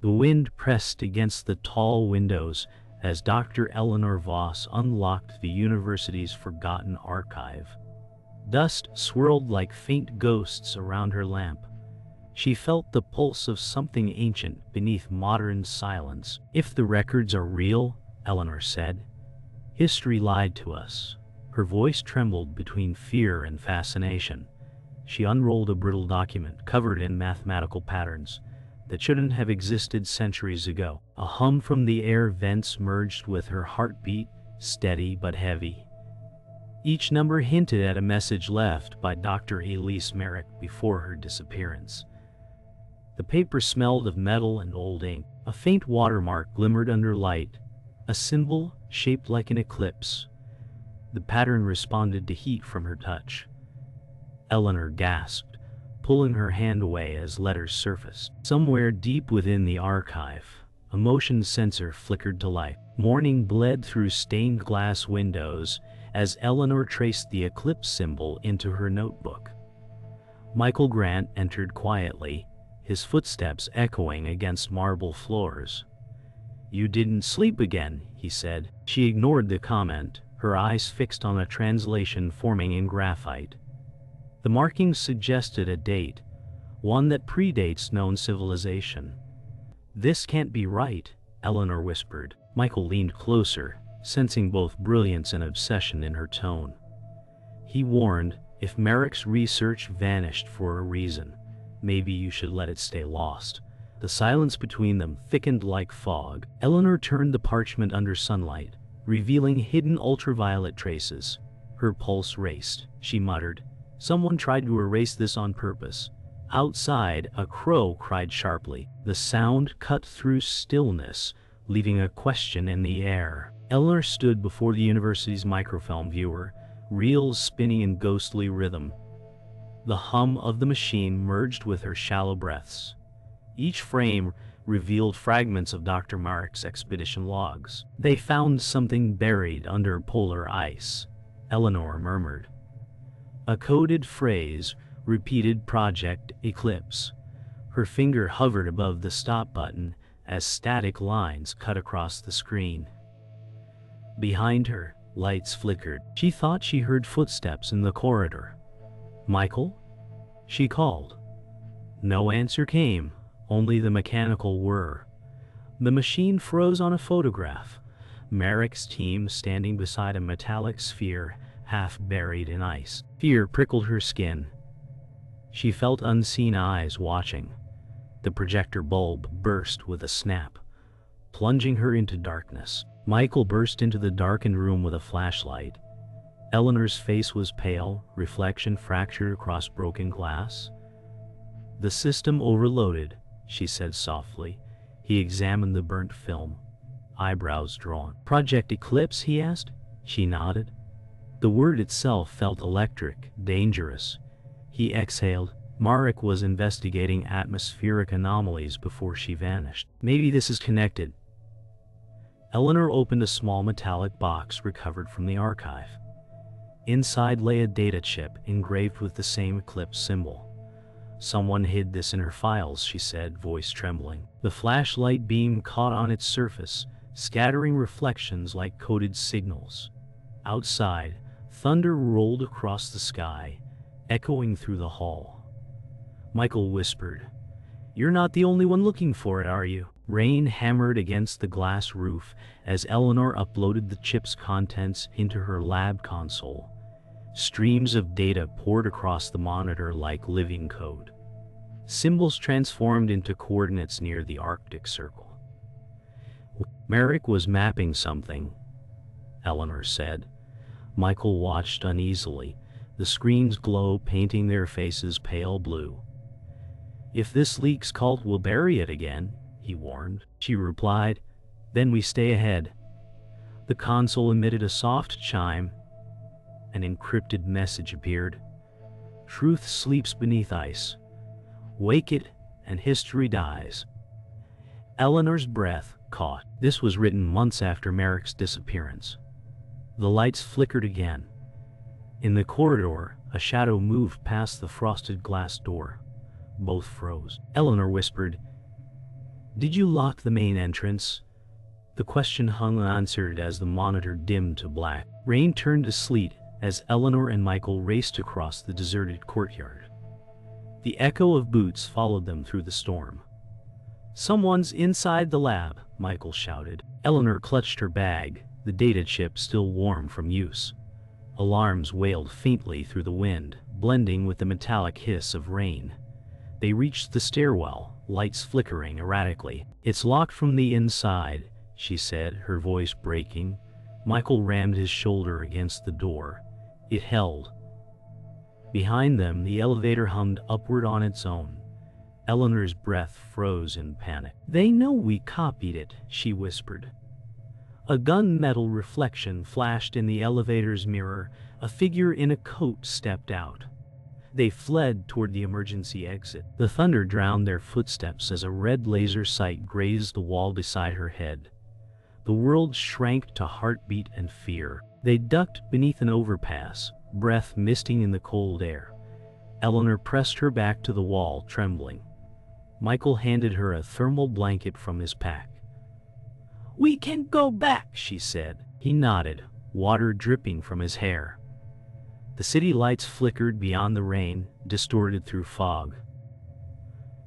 The wind pressed against the tall windows as Dr. Eleanor Voss unlocked the university's forgotten archive. Dust swirled like faint ghosts around her lamp. She felt the pulse of something ancient beneath modern silence. "If the records are real," Eleanor said, "history lied to us." Her voice trembled between fear and fascination. She unrolled a brittle document covered in mathematical patterns that shouldn't have existed centuries ago. A hum from the air vents merged with her heartbeat, steady but heavy. Each number hinted at a message left by Dr. Elise Marek before her disappearance. The paper smelled of metal and old ink. A faint watermark glimmered under light, a symbol shaped like an eclipse. The pattern responded to heat from her touch. Eleanor gasped, pulling her hand away as letters surfaced. Somewhere deep within the archive, a motion sensor flickered to life. Morning bled through stained glass windows as Eleanor traced the eclipse symbol into her notebook. Michael Grant entered quietly, his footsteps echoing against marble floors. "You didn't sleep again," he said. She ignored the comment, her eyes fixed on a translation forming in graphite. The markings suggested a date, one that predates known civilization. "This can't be right," Eleanor whispered. Michael leaned closer, sensing both brilliance and obsession in her tone. He warned, "If Marek's research vanished for a reason, maybe you should let it stay lost." The silence between them thickened like fog. Eleanor turned the parchment under sunlight, revealing hidden ultraviolet traces. Her pulse raced. She muttered, "Someone tried to erase this on purpose." Outside, a crow cried sharply. The sound cut through stillness, leaving a question in the air. Eleanor stood before the university's microfilm viewer, reels spinning in ghostly rhythm. The hum of the machine merged with her shallow breaths. Each frame revealed fragments of Dr. Marek's expedition logs. "They found something buried under polar ice," Eleanor murmured. A coded phrase repeated Project Eclipse. Her finger hovered above the stop button as static lines cut across the screen. Behind her, lights flickered. She thought she heard footsteps in the corridor. "Michael?" she called. No answer came, only the mechanical whir. The machine froze on a photograph. Marek's team standing beside a metallic sphere half buried in ice. Fear prickled her skin. She felt unseen eyes watching. The projector bulb burst with a snap, plunging her into darkness. Michael burst into the darkened room with a flashlight. Eleanor's face was pale, reflection fractured across broken glass. "The system overloaded," she said softly. He examined the burnt film, eyebrows drawn. "Project Eclipse?" he asked. She nodded. The word itself felt electric, dangerous. He exhaled. Marek was investigating atmospheric anomalies before she vanished. "Maybe this is connected." Eleanor opened a small metallic box recovered from the archive. Inside lay a data chip engraved with the same Eclipse symbol. "Someone hid this in her files," she said, voice trembling. The flashlight beam caught on its surface, scattering reflections like coded signals. Outside, thunder rolled across the sky, echoing through the hall. Michael whispered, "You're not the only one looking for it, are you?" Rain hammered against the glass roof as Eleanor uploaded the chip's contents into her lab console. Streams of data poured across the monitor like living code. Symbols transformed into coordinates near the Arctic Circle. Marek was mapping something, Eleanor said. Michael watched uneasily, the screen's glow painting their faces pale blue. "If this leaks, Cult will bury it again," he warned. She replied, "Then we stay ahead." The console emitted a soft chime. An encrypted message appeared. "Truth sleeps beneath ice. Wake it, and history dies." Eleanor's breath caught. This was written months after Marek's disappearance. The lights flickered again. In the corridor, a shadow moved past the frosted glass door. Both froze. Eleanor whispered, "Did you lock the main entrance?" The question hung unanswered as the monitor dimmed to black. Rain turned to sleet as Eleanor and Michael raced across the deserted courtyard. The echo of boots followed them through the storm. "Someone's inside the lab," Michael shouted. Eleanor clutched her bag, the data chip still warm from use. Alarms wailed faintly through the wind, blending with the metallic hiss of rain. They reached the stairwell, lights flickering erratically. "It's locked from the inside," she said, her voice breaking. Michael rammed his shoulder against the door. It held. Behind them, the elevator hummed upward on its own. Eleanor's breath froze in panic. "They know we copied it," she whispered. A gunmetal reflection flashed in the elevator's mirror. A figure in a coat stepped out. They fled toward the emergency exit. The thunder drowned their footsteps as a red laser sight grazed the wall beside her head. The world shrank to heartbeat and fear. They ducked beneath an overpass, breath misting in the cold air. Eleanor pressed her back to the wall, trembling. Michael handed her a thermal blanket from his pack. "We can go back," she said. He nodded, water dripping from his hair. The city lights flickered beyond the rain, distorted through fog.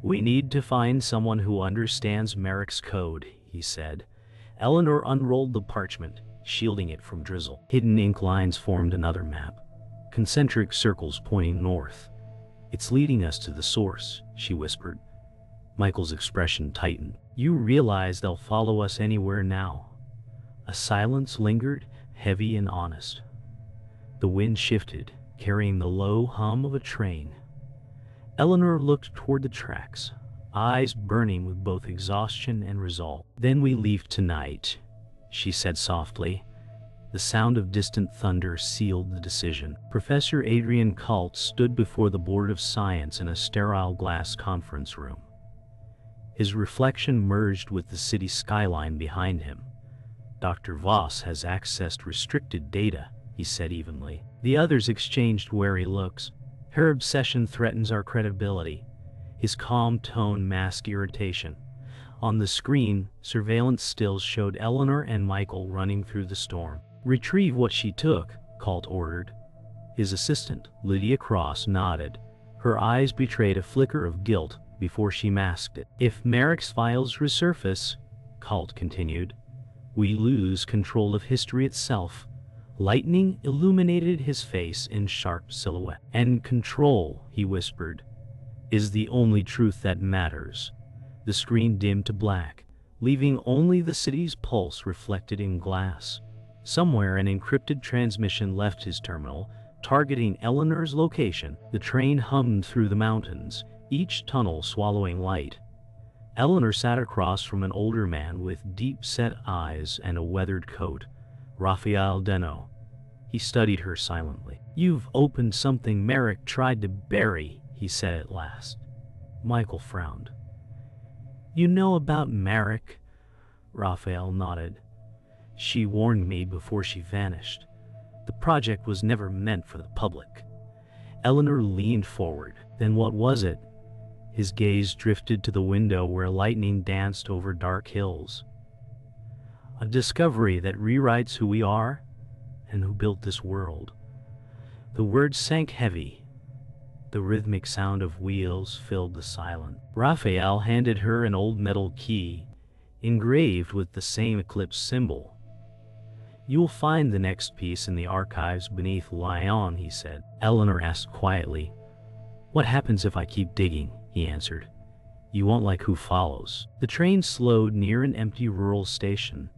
"We need to find someone who understands Marek's code," he said. Eleanor unrolled the parchment, shielding it from drizzle. Hidden ink lines formed another map, concentric circles pointing north. "It's leading us to the source," she whispered. Michael's expression tightened. "You realize they'll follow us anywhere now?" A silence lingered, heavy and honest. The wind shifted, carrying the low hum of a train. Eleanor looked toward the tracks, eyes burning with both exhaustion and resolve. "Then we leave tonight," she said softly. The sound of distant thunder sealed the decision. Professor Adrian Kalt stood before the Board of Science in a sterile glass conference room. His reflection merged with the city skyline behind him. "Dr. Voss has accessed restricted data," he said evenly. The others exchanged wary looks. "Her obsession threatens our credibility." His calm tone masked irritation. On the screen, surveillance stills showed Eleanor and Michael running through the storm. "Retrieve what she took," Kalt ordered. His assistant, Lydia Cross, nodded. Her eyes betrayed a flicker of guilt before she masked it. "If Marek's files resurface," Kalt continued, "we lose control of history itself." Lightning illuminated his face in sharp silhouette. "And control," he whispered, "is the only truth that matters." The screen dimmed to black, leaving only the city's pulse reflected in glass. Somewhere an encrypted transmission left his terminal, targeting Eleanor's location. The train hummed through the mountains, each tunnel swallowing light. Eleanor sat across from an older man with deep-set eyes and a weathered coat, Raphael Deno. He studied her silently. "You've opened something Marek tried to bury," he said at last. Michael frowned. "You know about Marek?" Raphael nodded. "She warned me before she vanished. The project was never meant for the public." Eleanor leaned forward. "Then what was it?" His gaze drifted to the window where lightning danced over dark hills. "A discovery that rewrites who we are and who built this world." The words sank heavy. The rhythmic sound of wheels filled the silence. Raphael handed her an old metal key, engraved with the same Eclipse symbol. "You'll find the next piece in the archives beneath Lyon," he said. Eleanor asked quietly, "What happens if I keep digging?" He answered, "You won't like who follows." The train slowed near an empty rural station.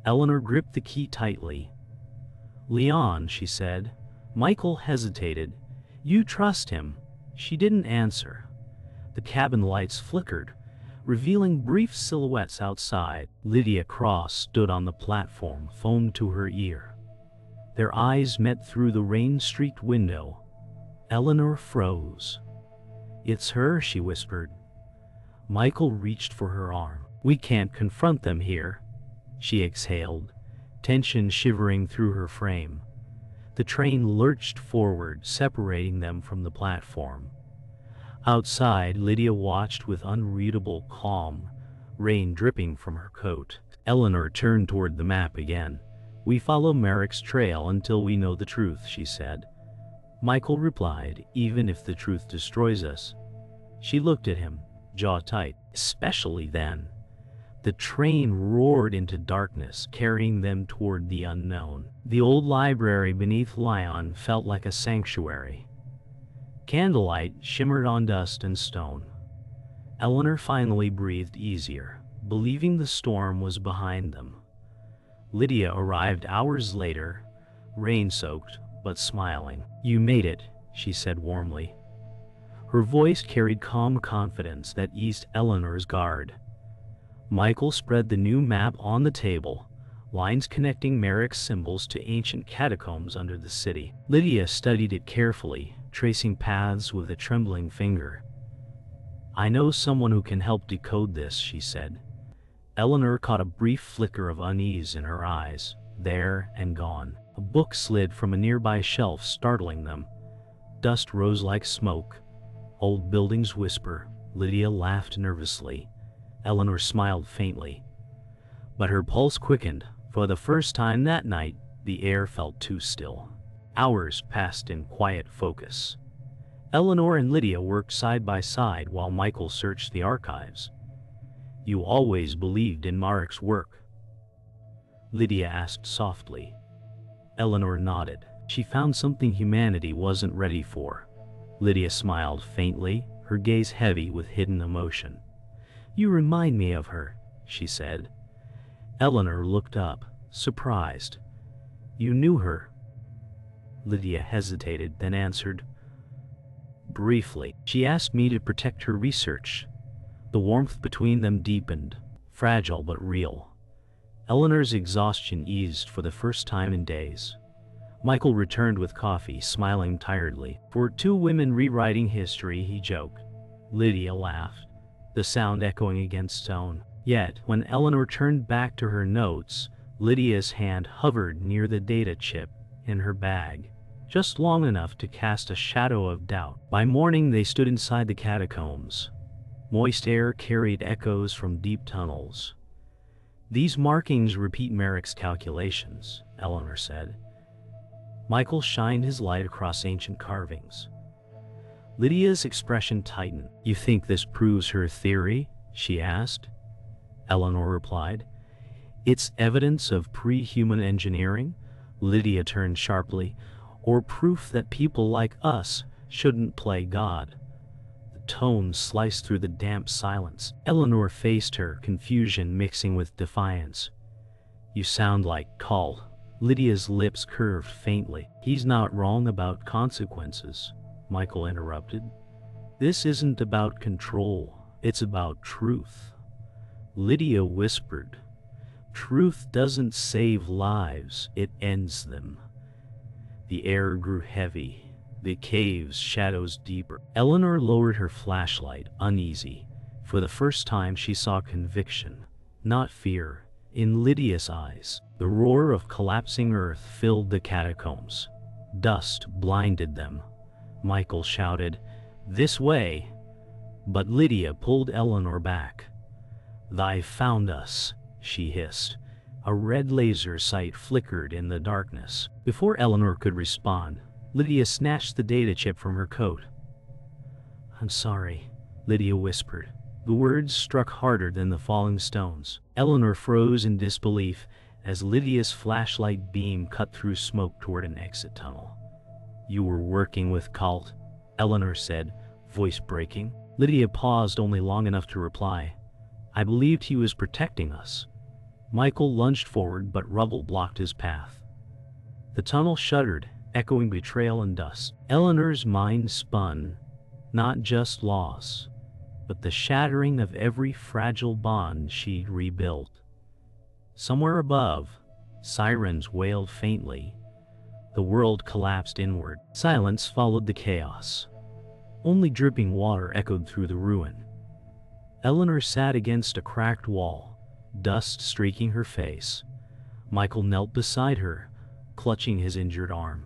Eleanor gripped the key tightly. "Leon," she said. Michael hesitated. "You trust him?" She didn't answer. The cabin lights flickered, revealing brief silhouettes outside. Lydia Cross stood on the platform, phone to her ear. Their eyes met through the rain-streaked window. Eleanor froze. "It's her," she whispered. Michael reached for her arm. "We can't confront them here," she exhaled, tension shivering through her frame. The train lurched forward, separating them from the platform. Outside, Lydia watched with unreadable calm, rain dripping from her coat. Eleanor turned toward the map again. "We follow Marek's trail until we know the truth," she said. Michael replied, "Even if the truth destroys us." She looked at him, jaw tight. "Especially then." The train roared into darkness, carrying them toward the unknown. The old library beneath Lyon felt like a sanctuary. Candlelight shimmered on dust and stone. Eleanor finally breathed easier, believing the storm was behind them. Lydia arrived hours later, rain-soaked but smiling. "You made it," she said warmly. Her voice carried calm confidence that eased Eleanor's guard. Michael spread the new map on the table, lines connecting Marek's symbols to ancient catacombs under the city. Lydia studied it carefully, tracing paths with a trembling finger. "I know someone who can help decode this," she said. Eleanor caught a brief flicker of unease in her eyes, there and gone. A book slid from a nearby shelf, startling them. Dust rose like smoke. Old buildings whisper. Lydia laughed nervously. Eleanor smiled faintly. But her pulse quickened. For the first time that night, the air felt too still. Hours passed in quiet focus. Eleanor and Lydia worked side by side while Michael searched the archives. "You always believed in Marek's work?" Lydia asked softly. Eleanor nodded. She found something humanity wasn't ready for. Lydia smiled faintly, her gaze heavy with hidden emotion. "You remind me of her," she said. Eleanor looked up, surprised. "You knew her?" Lydia hesitated, then answered. "Briefly. She asked me to protect her research." The warmth between them deepened, fragile but real. Eleanor's exhaustion eased for the first time in days. Michael returned with coffee, smiling tiredly. "For two women rewriting history," he joked. Lydia laughed, the sound echoing against stone. Yet, when Eleanor turned back to her notes, Lydia's hand hovered near the data chip in her bag, just long enough to cast a shadow of doubt. By morning they stood inside the catacombs. Moist air carried echoes from deep tunnels. "These markings repeat Marek's calculations," Eleanor said. Michael shined his light across ancient carvings. Lydia's expression tightened. "You think this proves her theory?" she asked. Eleanor replied. "It's evidence of pre-human engineering," Lydia turned sharply, "or proof that people like us shouldn't play God." The tone sliced through the damp silence. Eleanor faced her, confusion mixing with defiance. "You sound like cult." Lydia's lips curved faintly. "He's not wrong about consequences," Michael interrupted. "This isn't about control, it's about truth." Lydia whispered. "Truth doesn't save lives, it ends them." The air grew heavy, the cave's shadows deeper. Eleanor lowered her flashlight, uneasy. For the first time she saw conviction, not fear, in Lydia's eyes. The roar of collapsing earth filled the catacombs. Dust blinded them. Michael shouted, "This way!" But Lydia pulled Eleanor back. "They've found us," she hissed. A red laser sight flickered in the darkness. Before Eleanor could respond, Lydia snatched the data chip from her coat. "I'm sorry," Lydia whispered. The words struck harder than the falling stones. Eleanor froze in disbelief as Lydia's flashlight beam cut through smoke toward an exit tunnel. "You were working with cult," Eleanor said, voice breaking. Lydia paused only long enough to reply. "I believed he was protecting us." Michael lunged forward, but rubble blocked his path. The tunnel shuddered, echoing betrayal and dust. Eleanor's mind spun, not just loss, but the shattering of every fragile bond she'd rebuilt. Somewhere above, sirens wailed faintly. The world collapsed inward. Silence followed the chaos. Only dripping water echoed through the ruin. Eleanor sat against a cracked wall, dust streaking her face. Michael knelt beside her, clutching his injured arm.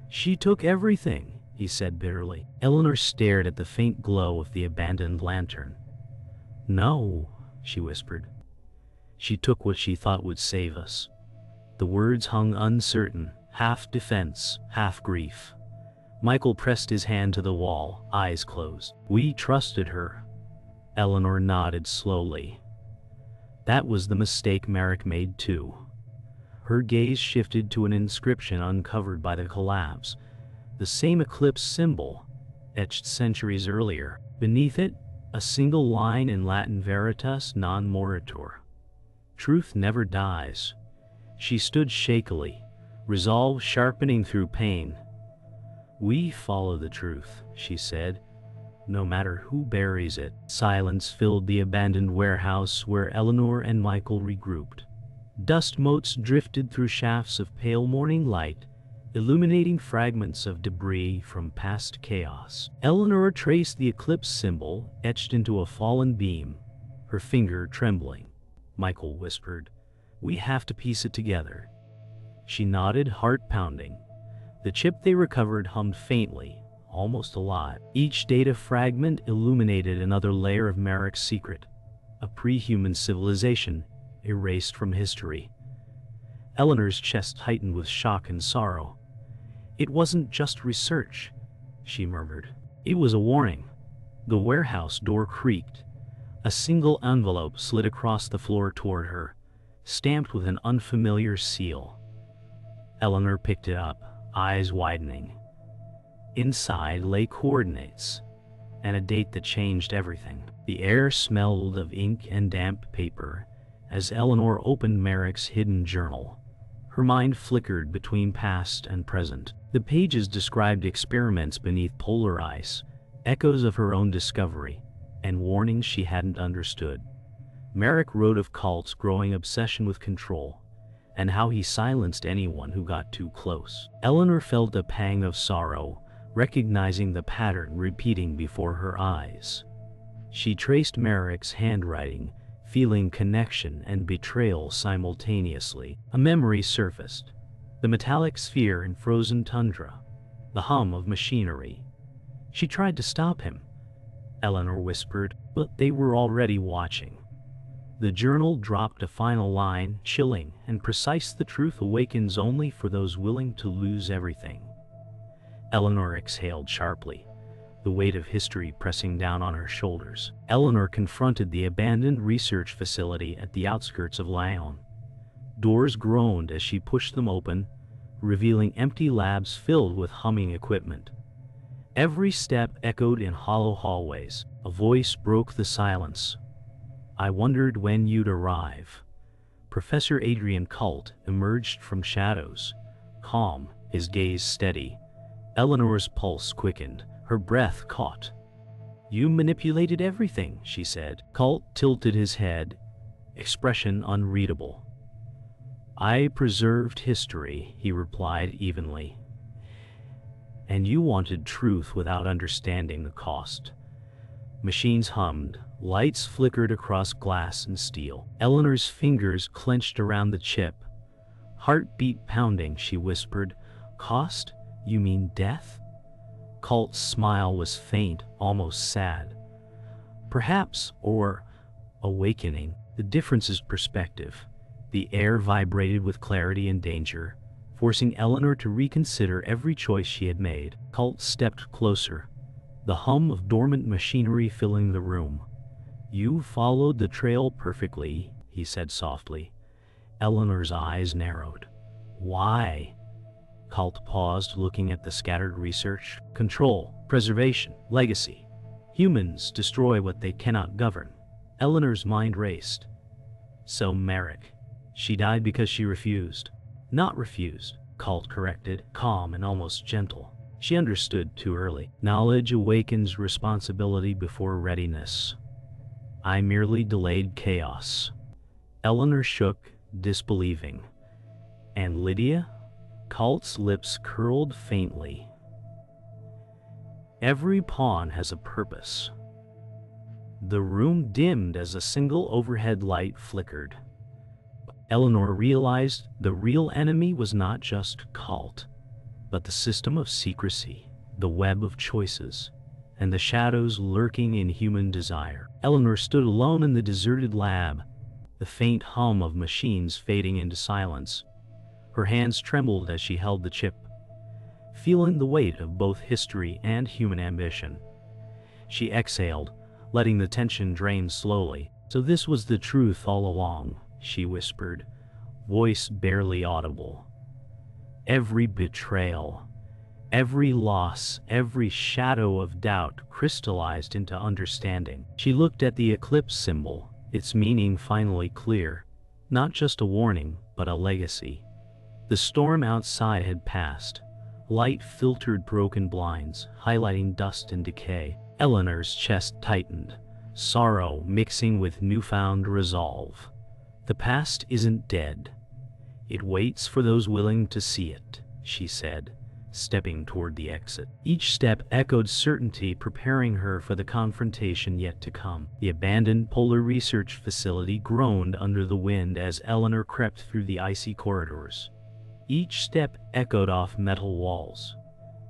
"She took everything," he said bitterly. Eleanor stared at the faint glow of the abandoned lantern. "No," she whispered. She took what she thought would save us. The words hung uncertain, half defense, half grief. Michael pressed his hand to the wall, eyes closed. We trusted her. Eleanor nodded slowly. That was the mistake Marek made too. Her gaze shifted to an inscription uncovered by the collapse, the same Eclipse symbol, etched centuries earlier. Beneath it, a single line in Latin: Veritas non moritur. Truth never dies. She stood shakily, resolve sharpening through pain. We follow the truth, she said, no matter who buries it. Silence filled the abandoned warehouse where Eleanor and Michael regrouped. Dust motes drifted through shafts of pale morning light, illuminating fragments of debris from past chaos. Eleanor traced the Eclipse symbol etched into a fallen beam, her finger trembling. Michael whispered, "We have to piece it together." She nodded, heart pounding. The chip they recovered hummed faintly, almost alive. Each data fragment illuminated another layer of Marek's secret, a pre-human civilization erased from history. Eleanor's chest tightened with shock and sorrow. It wasn't just research, she murmured. It was a warning. The warehouse door creaked. A single envelope slid across the floor toward her, stamped with an unfamiliar seal. Eleanor picked it up, eyes widening. Inside lay coordinates, and a date that changed everything. The air smelled of ink and damp paper as Eleanor opened Marek's hidden journal. Her mind flickered between past and present. The pages described experiments beneath polar ice, echoes of her own discovery, and warnings she hadn't understood. Marek wrote of Cult's growing obsession with control, and how he silenced anyone who got too close. Eleanor felt a pang of sorrow, recognizing the pattern repeating before her eyes. She traced Marek's handwriting, feeling connection and betrayal simultaneously. A memory surfaced. The metallic sphere in frozen tundra, the hum of machinery. She tried to stop him, Eleanor whispered, but they were already watching. The journal dropped a final line, chilling and precise: "The truth awakens only for those willing to lose everything." Eleanor exhaled sharply, the weight of history pressing down on her shoulders. Eleanor confronted the abandoned research facility at the outskirts of Lyon. Doors groaned as she pushed them open, revealing empty labs filled with humming equipment. Every step echoed in hollow hallways. A voice broke the silence. "I wondered when you'd arrive." Professor Adrian Cult emerged from shadows, calm, his gaze steady. Eleanor's pulse quickened, her breath caught. "You manipulated everything," she said. Cult tilted his head, expression unreadable. "I preserved history," he replied evenly. "And you wanted truth without understanding the cost." Machines hummed, lights flickered across glass and steel. Eleanor's fingers clenched around the chip. Heartbeat pounding, she whispered, "Cost? You mean death?" Cult's smile was faint, almost sad. "Perhaps, or awakening. The difference is perspective." The air vibrated with clarity and danger, forcing Eleanor to reconsider every choice she had made. Cult stepped closer, the hum of dormant machinery filling the room. "You followed the trail perfectly," he said softly. Eleanor's eyes narrowed. "Why?" Cult paused, looking at the scattered research. "Control, preservation, legacy. Humans destroy what they cannot govern." Eleanor's mind raced. "So Marek. She died because she refused." "Not refused," Cult corrected, calm and almost gentle. "She understood too early. Knowledge awakens responsibility before readiness. I merely delayed chaos." Eleanor shook, disbelieving. "And Lydia?" Cult's lips curled faintly. "Every pawn has a purpose." The room dimmed as a single overhead light flickered. Eleanor realized the real enemy was not just Cult, but the system of secrecy, the web of choices. and the shadows lurking in human desire. Eleanor stood alone in the deserted lab, the faint hum of machines fading into silence. Her hands trembled as she held the chip, feeling the weight of both history and human ambition. She exhaled, letting the tension drain slowly. "So this was the truth all along," she whispered, voice barely audible. Every betrayal, every loss, every shadow of doubt crystallized into understanding. She looked at the Eclipse symbol, its meaning finally clear. Not just a warning, but a legacy. The storm outside had passed. Light filtered broken blinds, highlighting dust and decay. Eleanor's chest tightened, sorrow mixing with newfound resolve. The past isn't dead. It waits for those willing to see it, she said, stepping toward the exit. Each step echoed certainty, preparing her for the confrontation yet to come. The abandoned polar research facility groaned under the wind as Eleanor crept through the icy corridors. Each step echoed off metal walls.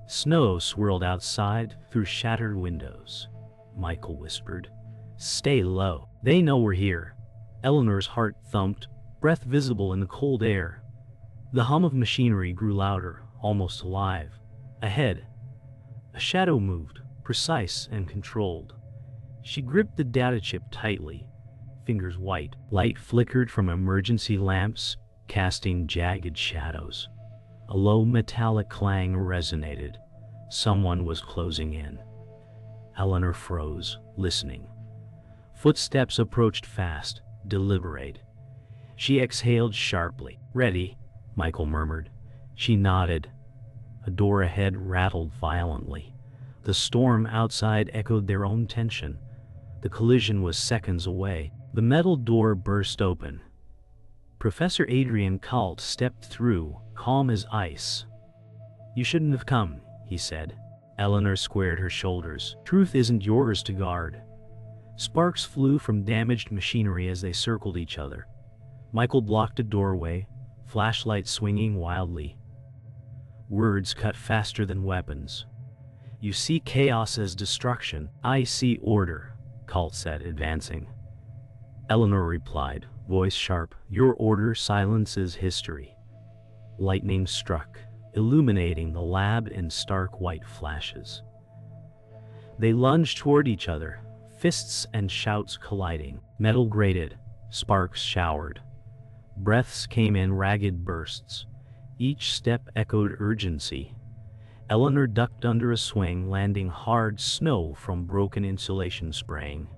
Snow swirled outside through shattered windows. Michael whispered, "Stay low. They know we're here." Eleanor's heart thumped, breath visible in the cold air. The hum of machinery grew louder, almost alive. Ahead, a shadow moved, precise and controlled. She gripped the data chip tightly, fingers white. Light flickered from emergency lamps, casting jagged shadows. A low metallic clang resonated. Someone was closing in. Eleanor froze, listening. Footsteps approached fast, deliberate. She exhaled sharply. "Ready," Michael murmured. She nodded. A door ahead rattled violently. The storm outside echoed their own tension. The collision was seconds away. The metal door burst open. Professor Adrian Kalt stepped through, calm as ice. "You shouldn't have come," he said. Eleanor squared her shoulders. "Truth isn't yours to guard." Sparks flew from damaged machinery as they circled each other. Michael blocked a doorway, flashlight swinging wildly. Words cut faster than weapons. "You see chaos as destruction. I see order," Kalt said, advancing. Eleanor replied, voice sharp, "Your order silences history." Lightning struck, illuminating the lab in stark white flashes. They lunged toward each other, fists and shouts colliding. Metal grated, sparks showered. Breaths came in ragged bursts. Each step echoed urgency. Eleanor ducked under a swing, landing hard snow from broken insulation spraying.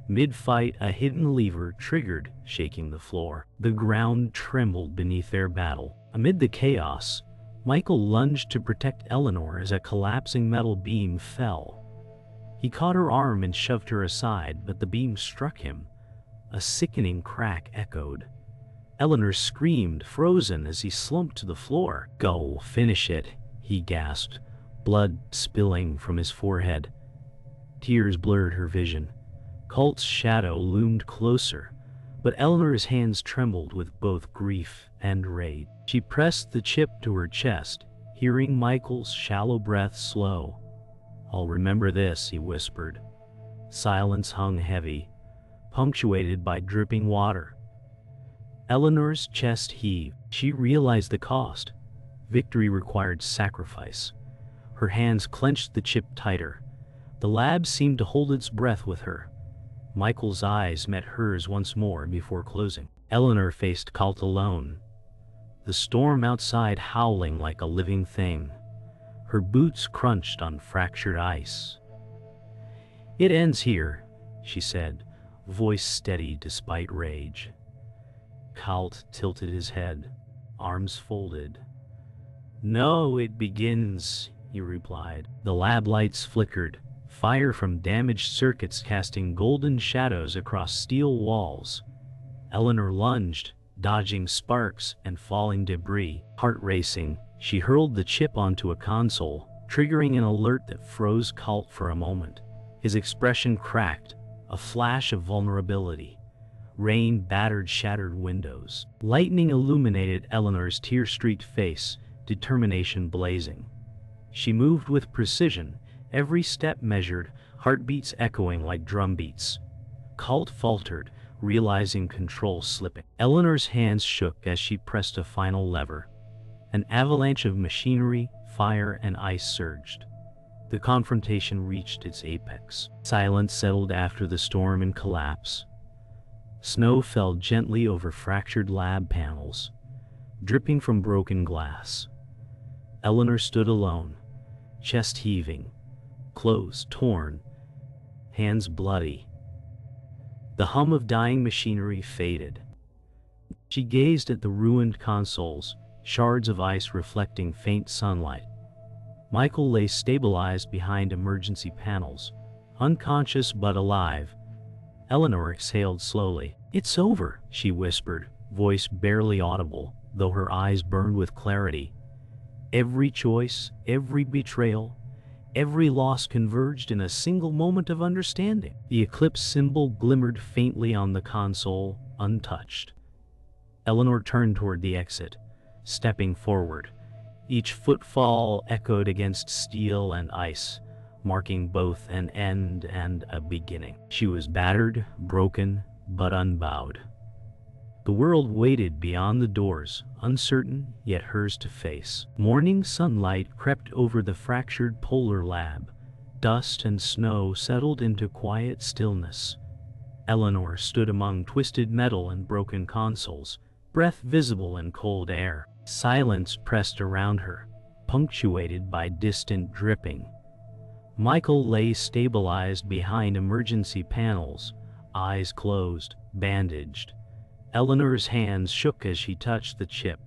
Mid-fight, a hidden lever triggered, shaking the floor. The ground trembled beneath their battle. Amid the chaos, Michael lunged to protect Eleanor as a collapsing metal beam fell. He caught her arm and shoved her aside, but the beam struck him. A sickening crack echoed. Eleanor screamed, frozen, as he slumped to the floor. "Go, finish it," he gasped, blood spilling from his forehead. Tears blurred her vision. Kalt's shadow loomed closer, but Eleanor's hands trembled with both grief and rage. She pressed the chip to her chest, hearing Michael's shallow breath slow. "I'll remember this," he whispered. Silence hung heavy, punctuated by dripping water. Eleanor's chest heaved. She realized the cost. Victory required sacrifice. Her hands clenched the chip tighter. The lab seemed to hold its breath with her. Michael's eyes met hers once more before closing. Eleanor faced Kalt alone, the storm outside howling like a living thing. Her boots crunched on fractured ice. "It ends here," she said, voice steady despite rage. Kalt tilted his head, arms folded. "No, it begins," he replied. The lab lights flickered, fire from damaged circuits casting golden shadows across steel walls. Eleanor lunged, dodging sparks and falling debris. Heart racing, she hurled the chip onto a console, triggering an alert that froze Kalt for a moment. His expression cracked, a flash of vulnerability. Rain battered shattered windows. Lightning illuminated Eleanor's tear-streaked face, determination blazing. She moved with precision, every step measured, heartbeats echoing like drumbeats. Colt faltered, realizing control slipping. Eleanor's hands shook as she pressed a final lever. An avalanche of machinery, fire, and ice surged. The confrontation reached its apex. Silence settled after the storm and collapse. Snow fell gently over fractured lab panels, dripping from broken glass. Eleanor stood alone, chest heaving, clothes torn, hands bloody. The hum of dying machinery faded. She gazed at the ruined consoles, shards of ice reflecting faint sunlight. Michael lay stabilized behind emergency panels, unconscious but alive. Eleanor exhaled slowly. "It's over," she whispered, voice barely audible, though her eyes burned with clarity. Every choice, every betrayal, every loss converged in a single moment of understanding. The Eclipse symbol glimmered faintly on the console, untouched. Eleanor turned toward the exit, stepping forward. Each footfall echoed against steel and ice, marking both an end and a beginning. She was battered, broken, but unbowed. The world waited beyond the doors, uncertain yet hers to face. Morning sunlight crept over the fractured polar lab. Dust and snow settled into quiet stillness. Eleanor stood among twisted metal and broken consoles, breath visible in cold air. Silence pressed around her, punctuated by distant dripping. Michael lay stabilized behind emergency panels, eyes closed, bandaged. Eleanor's hands shook as she touched the chip,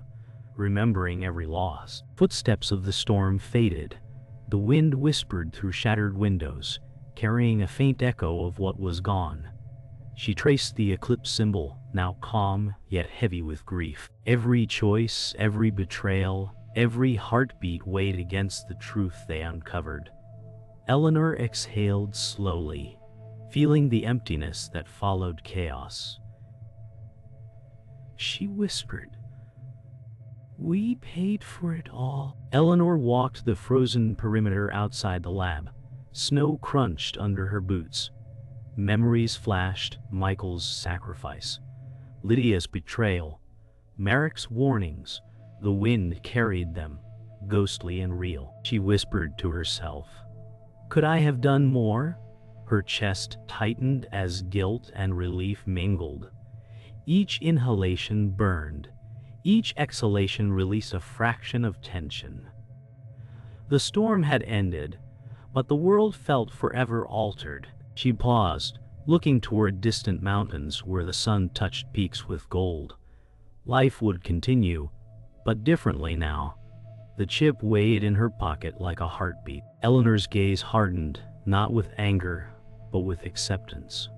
remembering every loss. Footsteps of the storm faded. The wind whispered through shattered windows, carrying a faint echo of what was gone. She traced the Eclipse symbol, now calm yet heavy with grief. Every choice, every betrayal, every heartbeat weighed against the truth they uncovered. Eleanor exhaled slowly, feeling the emptiness that followed chaos. She whispered, "We paid for it all." Eleanor walked the frozen perimeter outside the lab. Snow crunched under her boots. Memories flashed: Michael's sacrifice, Lydia's betrayal, Marek's warnings. The wind carried them, ghostly and real. She whispered to herself, "Could I have done more?" Her chest tightened as guilt and relief mingled. Each inhalation burned. Each exhalation released a fraction of tension. The storm had ended, but the world felt forever altered. She paused, looking toward distant mountains where the sun touched peaks with gold. Life would continue, but differently now. The chip weighed in her pocket like a heartbeat. Eleanor's gaze hardened, not with anger, but with acceptance.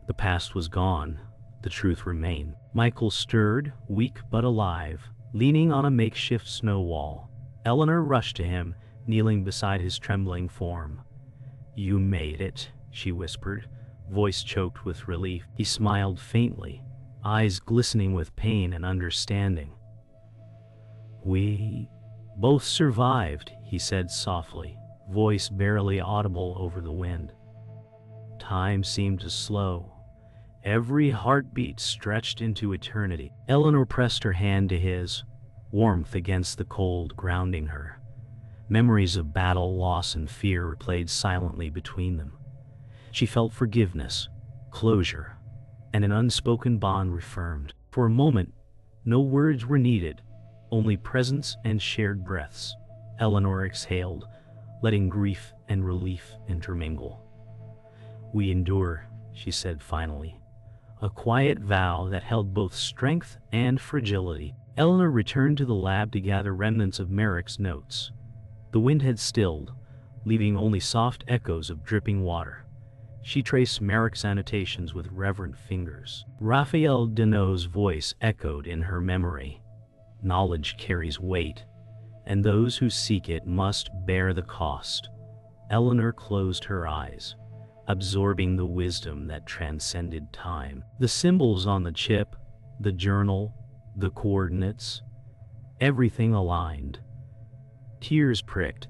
The past was gone. The truth remained. Michael stirred, weak but alive, leaning on a makeshift snow wall. Eleanor rushed to him, kneeling beside his trembling form. "You made it," she whispered, voice choked with relief. He smiled faintly, eyes glistening with pain and understanding. "We both survived," he said softly, voice barely audible over the wind. Time seemed to slow. Every heartbeat stretched into eternity. Eleanor pressed her hand to his, warmth against the cold grounding her. Memories of battle, loss, and fear replayed silently between them. She felt forgiveness, closure, and an unspoken bond reaffirmed. For a moment, no words were needed, only presence and shared breaths. Eleanor exhaled, letting grief and relief intermingle. "We endure," she said finally. A quiet vow that held both strength and fragility. Eleanor returned to the lab to gather remnants of Marek's notes. The wind had stilled, leaving only soft echoes of dripping water. She traced Marek's annotations with reverent fingers. Raphael Deneau's voice echoed in her memory. "Knowledge carries weight, and those who seek it must bear the cost." Eleanor closed her eyes, absorbing the wisdom that transcended time. The symbols on the chip, the journal, the coordinates, everything aligned. Tears pricked,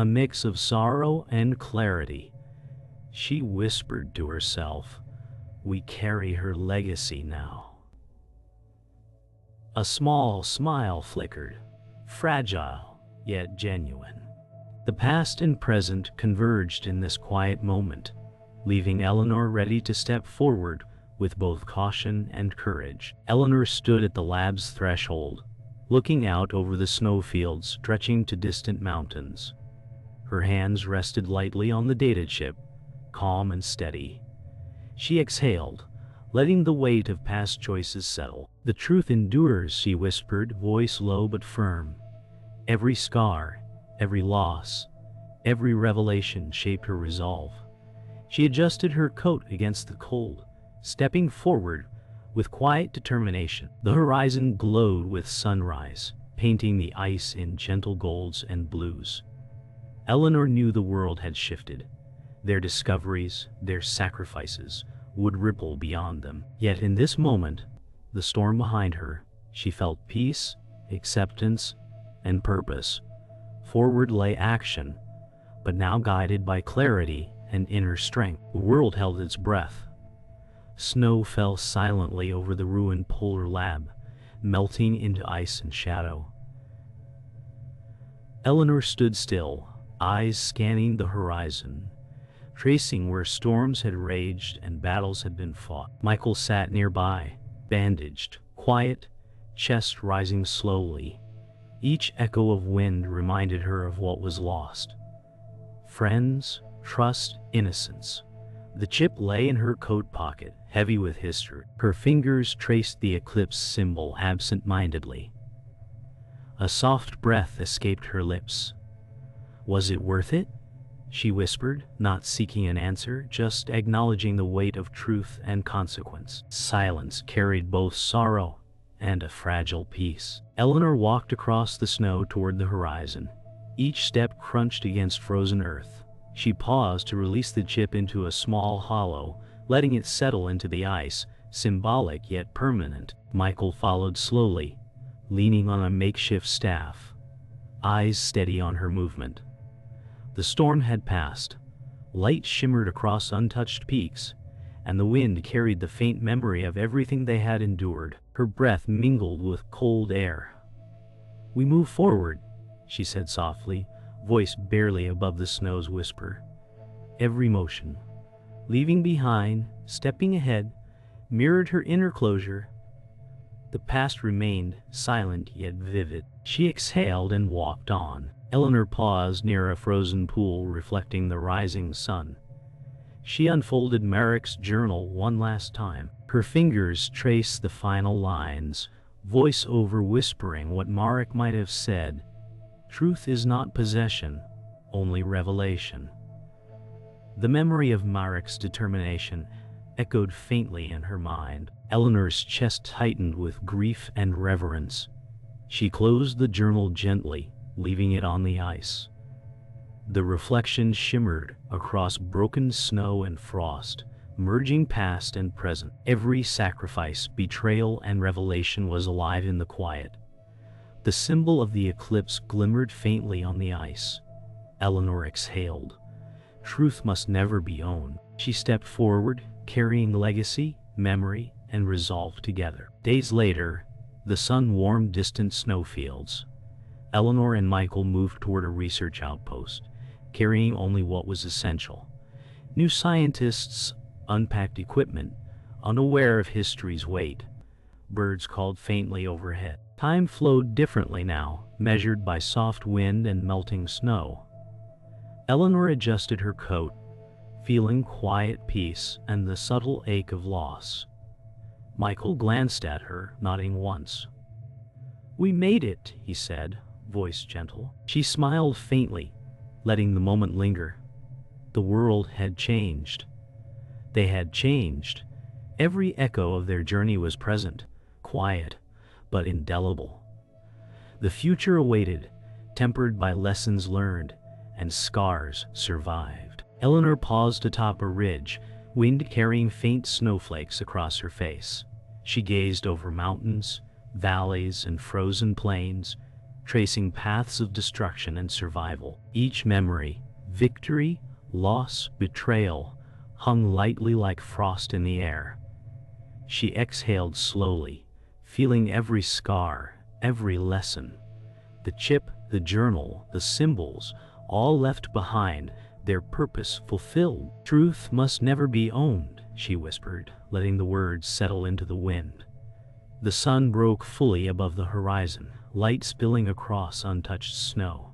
a mix of sorrow and clarity. She whispered to herself, "We carry her legacy now." A small smile flickered, fragile yet genuine. The past and present converged in this quiet moment, leaving Eleanor ready to step forward with both caution and courage. Eleanor stood at the lab's threshold, looking out over the snowfields stretching to distant mountains. Her hands rested lightly on the data chip, calm and steady. She exhaled, letting the weight of past choices settle. "The truth endures," she whispered, voice low but firm. Every scar, every loss, every revelation shaped her resolve. She adjusted her coat against the cold, stepping forward with quiet determination. The horizon glowed with sunrise, painting the ice in gentle golds and blues. Eleanor knew the world had shifted. Their discoveries, their sacrifices, would ripple beyond them. Yet in this moment, the storm behind her, she felt peace, acceptance, and purpose. Forward lay action, but now guided by clarity and inner strength. The world held its breath. Snow fell silently over the ruined polar lab, melting into ice and shadow. Eleanor stood still, eyes scanning the horizon, tracing where storms had raged and battles had been fought. Michael sat nearby, bandaged, quiet, chest rising slowly. Each echo of wind reminded her of what was lost. Friends, trust, innocence. The chip lay in her coat pocket, heavy with history. Her fingers traced the Eclipse symbol absent-mindedly. A soft breath escaped her lips. "Was it worth it?" she whispered, not seeking an answer, just acknowledging the weight of truth and consequence. Silence carried both sorrow and a fragile peace. Eleanor walked across the snow toward the horizon. Each step crunched against frozen earth. She paused to release the chip into a small hollow, letting it settle into the ice, symbolic yet permanent. Michael followed slowly, leaning on a makeshift staff, eyes steady on her movement. The storm had passed. Light shimmered across untouched peaks, and the wind carried the faint memory of everything they had endured. Her breath mingled with cold air. "We move forward," she said softly, voice barely above the snow's whisper. Every motion, leaving behind, stepping ahead, mirrored her inner closure. The past remained silent yet vivid. She exhaled and walked on. Eleanor paused near a frozen pool reflecting the rising sun. She unfolded Marek's journal one last time. Her fingers traced the final lines, voice over whispering what Marek might have said. "Truth is not possession, only revelation." The memory of Marek's determination echoed faintly in her mind. Eleanor's chest tightened with grief and reverence. She closed the journal gently, leaving it on the ice. The reflection shimmered across broken snow and frost, merging past and present. Every sacrifice, betrayal, and revelation was alive in the quiet. The symbol of the eclipse glimmered faintly on the ice. Eleanor exhaled. Truth must never be owned. She stepped forward, carrying legacy, memory, and resolve together. Days later, the sun warmed distant snowfields. Eleanor and Michael moved toward a research outpost, carrying only what was essential. New scientists unpacked equipment, unaware of history's weight. Birds called faintly overhead. Time flowed differently now, measured by soft wind and melting snow. Eleanor adjusted her coat, feeling quiet peace and the subtle ache of loss. Michael glanced at her, nodding once. "We made it," he said, voice gentle. She smiled faintly, letting the moment linger. The world had changed. They had changed. Every echo of their journey was present, quiet, but indelible. The future awaited, tempered by lessons learned, and scars survived. Eleanor paused atop a ridge, wind carrying faint snowflakes across her face. She gazed over mountains, valleys, and frozen plains, tracing paths of destruction and survival. Each memory, victory, loss, betrayal, hung lightly like frost in the air. She exhaled slowly, feeling every scar, every lesson. The chip, the journal, the symbols, all left behind, their purpose fulfilled. Truth must never be owned, she whispered, letting the words settle into the wind. The sun broke fully above the horizon, light spilling across untouched snow.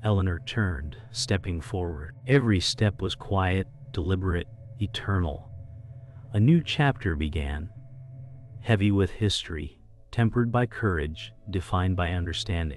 Eleanor turned, stepping forward. Every step was quiet, deliberate, eternal. A new chapter began, heavy with history, tempered by courage, defined by understanding.